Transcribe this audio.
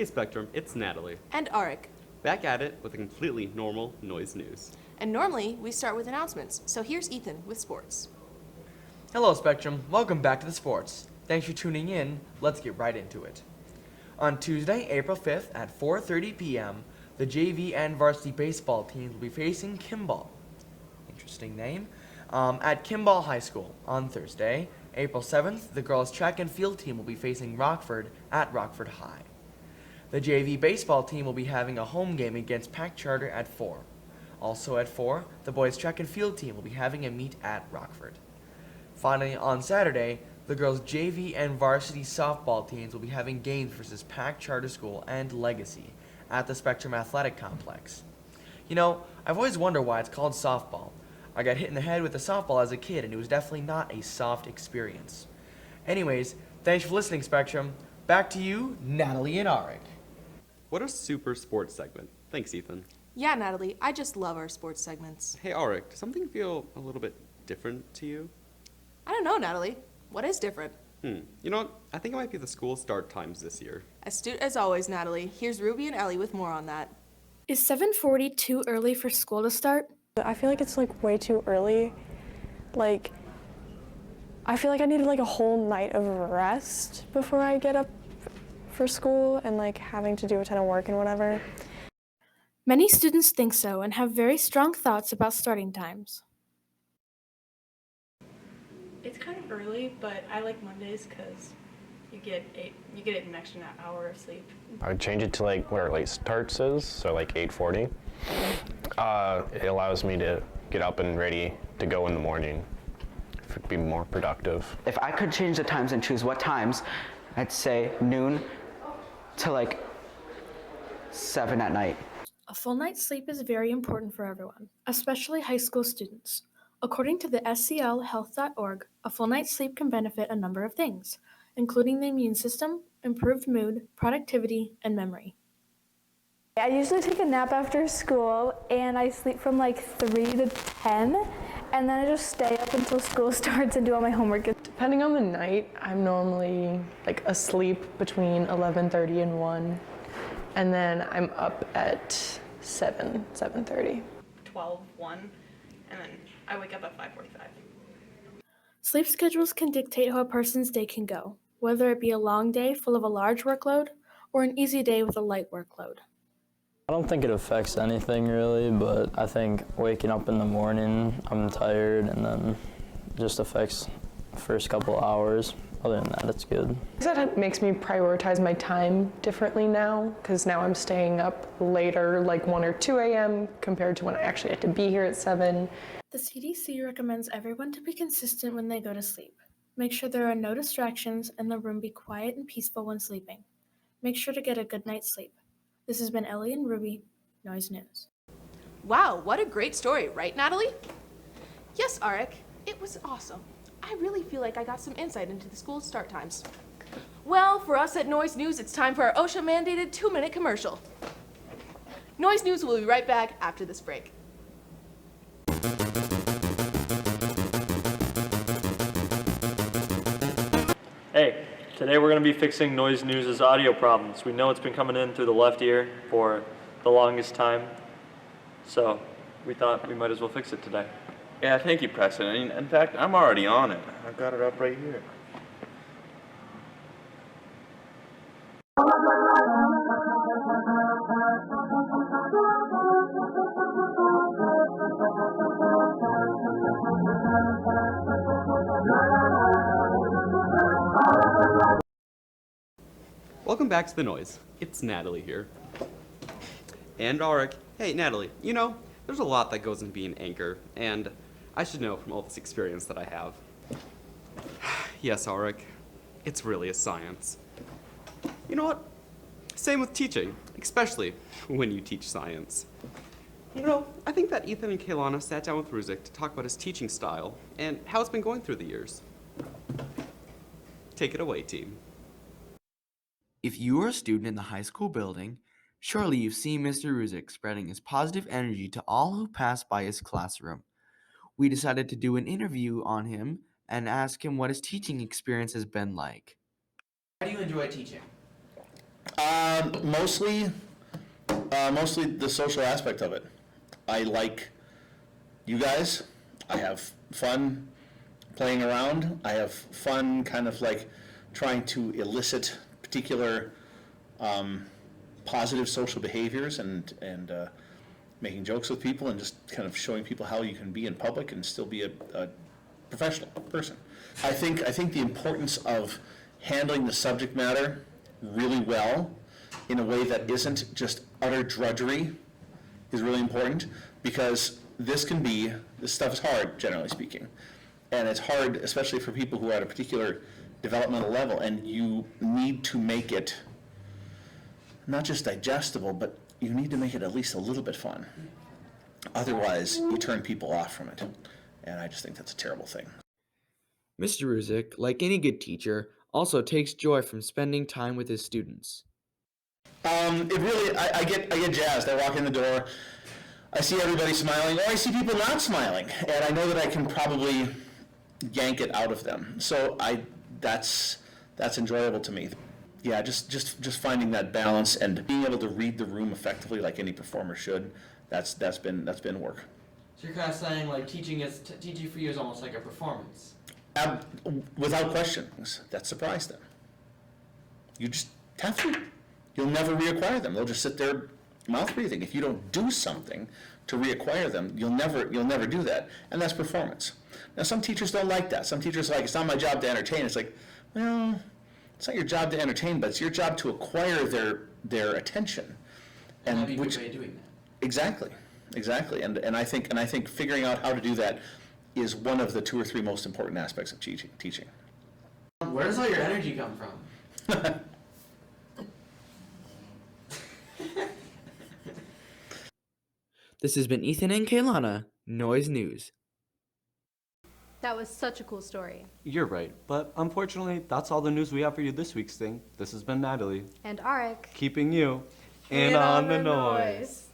Hey Spectrum, it's Natalie. And Arik. Back at it with a completely normal noise news. And normally, we start with announcements, so here's Ethan with sports. Hello Spectrum, welcome back to the sports. Thanks for tuning in, let's get right into it. On Tuesday, April 5th at 4:30 p.m., the JV and varsity baseball teams will be facing Kimball. Interesting name. At Kimball High School. On Thursday, April 7th, the girls track and field team will be facing Rockford at Rockford High. The JV baseball team will be having a home game against Pack Charter at 4. Also at 4, the boys track and field team will be having a meet at Rockford. Finally, on Saturday, the girls' JV and varsity softball teams will be having games versus Pack Charter School and Legacy at the Spectrum Athletic Complex. You know, I've always wondered why it's called softball. I got hit in the head with a softball as a kid, and it was definitely not a soft experience. Anyways, thanks for listening, Spectrum. Back to you, Natalie and Arik. What a super sports segment. Thanks, Ethan. Yeah, Natalie, I just love our sports segments. Hey Arik, does something feel a little bit different to you? I don't know, Natalie. What is different? You know what? I think it might be the school start times this year. Astute as always, Natalie. Here's Ruby and Ellie with more on that. Is 7:40 too early for school to start? I feel like it's way too early. I feel like I needed a whole night of rest before I get up for school and having to do a ton of work and whatever. Many students think so and have very strong thoughts about starting times. It's kind of early, but I like Mondays because you get an extra hour of sleep. I would change it to where late starts is, so 8:40. It allows me to get up and ready to go in the morning. It would be more productive. If I could change the times and choose what times, I'd say noon to 7 at night. A full night's sleep is very important for everyone, especially high school students. According to the sclhealth.org, a full night's sleep can benefit a number of things, including the immune system, improved mood, productivity, and memory. I usually take a nap after school, and I sleep from 3 to 10, and then I just stay up until school starts and do all my homework. Depending on the night, I'm normally asleep between 11:30 and 1, and then I'm up at 7:30. 12, 1, and then I wake up at 5:45. Sleep schedules can dictate how a person's day can go, whether it be a long day full of a large workload or an easy day with a light workload. I don't think it affects anything really, but I think waking up in the morning, I'm tired, and then it just affects the first couple hours. Other than that, it's good. That makes me prioritize my time differently now, because now I'm staying up later, 1 or 2 a.m. compared to when I actually had to be here at 7. The CDC recommends everyone to be consistent when they go to sleep. Make sure there are no distractions and the room be quiet and peaceful when sleeping. Make sure to get a good night's sleep. This has been Ellie and Ruby, Noise News. Wow, what a great story, right, Natalie? Yes, Arik, it was awesome. I really feel like I got some insight into the school start times. Well, for us at Noise News, it's time for our OSHA-mandated 2-minute commercial. Noise News will be right back after this break. Hey, today we're going to be fixing Noise News' audio problems. We know it's been coming in through the left ear for the longest time, so we thought we might as well fix it today. Yeah, thank you, Preston. In fact, I'm already on it. I've got it up right here. Welcome back to The Noise. It's Natalie here. And Arik. Hey, Natalie, there's a lot that goes into being an anchor, and I should know from all this experience that I have. Yes, Arik, it's really a science. You know what? Same with teaching, especially when you teach science. I think that Ethan and Kaylana sat down with Ruzek to talk about his teaching style and how it's been going through the years. Take it away, team. If you are a student in the high school building, surely you've seen Mr. Ruzek spreading his positive energy to all who pass by his classroom. We decided to do an interview on him and ask him what his teaching experience has been like. How do you enjoy teaching? Mostly the social aspect of it. I like you guys. I have fun playing around. I have fun kind of like trying to elicit particular positive social behaviors and making jokes with people and just kind of showing people how you can be in public and still be a professional person. I think the importance of handling the subject matter really well in a way that isn't just utter drudgery is really important, because this stuff is hard, generally speaking. And it's hard, especially for people who are at a particular developmental level, and you need to make it not just digestible, but you need to make it at least a little bit fun. Otherwise, you turn people off from it. And I just think that's a terrible thing. Mr. Ruzek, like any good teacher, also takes joy from spending time with his students. It really, I get jazzed. I walk in the door, I see everybody smiling, or I see people not smiling, and I know that I can probably yank it out of them. So that's enjoyable to me. Yeah, just finding that balance and being able to read the room effectively, like any performer should. That's been work. So you're kind of saying like teaching for you is almost like a performance. Without question, that surprised them. You just have to. You'll never reacquire them. They'll just sit there mouth breathing. If you don't do something to reacquire them, you'll never do that. And that's performance. Now some teachers don't like that. Some teachers are like, it's not my job to entertain. It's like, well, it's not your job to entertain, but it's your job to acquire their attention. And that'd be a good way of doing that. Exactly. And I think figuring out how to do that is one of the 2 or 3 most important aspects of teaching. Where does all your energy come from? This has been Ethan and Kaylana, Noise News. That was such a cool story. You're right, but unfortunately, that's all the news we have for you this week's thing. This has been Natalie. And Arik. Keeping you in on the noise.